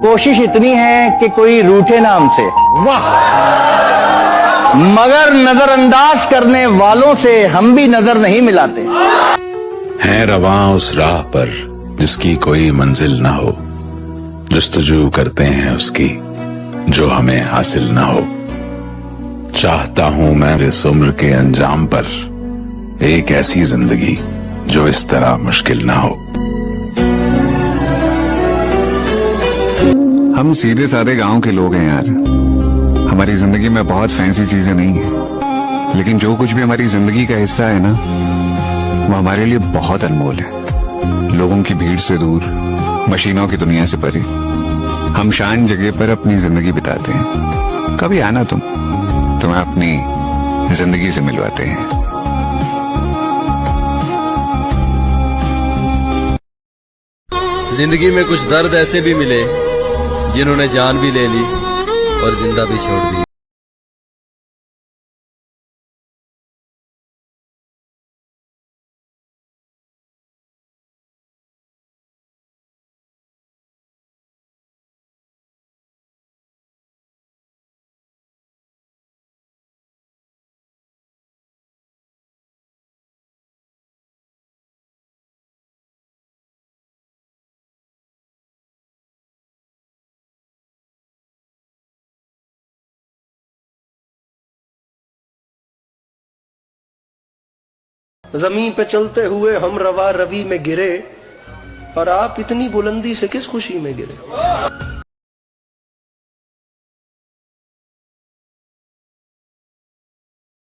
कोशिश इतनी है कि कोई रूठे ना हमसे, वाह, मगर नजरअंदाज करने वालों से हम भी नजर नहीं मिलाते। हैं रवां उस राह पर जिसकी कोई मंजिल ना हो, जुस्तजू करते हैं उसकी जो हमें हासिल ना हो। चाहता हूं मैं इस उम्र के अंजाम पर एक ऐसी जिंदगी जो इस तरह मुश्किल ना हो। हम सीधे साधे गांव के लोग हैं यार। हमारी जिंदगी में बहुत फैंसी चीजें नहीं है, लेकिन जो कुछ भी हमारी जिंदगी का हिस्सा है ना, वो हमारे लिए बहुत अनमोल है। लोगों की भीड़ से दूर, मशीनों की दुनिया से परे, हम शान जगह पर अपनी जिंदगी बिताते हैं। कभी आना तुम्हें अपनी जिंदगी से मिलवाते हैं। जिंदगी में कुछ दर्द ऐसे भी मिले जिन्होंने जान भी ले ली और जिंदा भी छोड़ दी। जमीन पे चलते हुए हम रवा रवि में गिरे, और आप इतनी बुलंदी से किस खुशी में गिरे।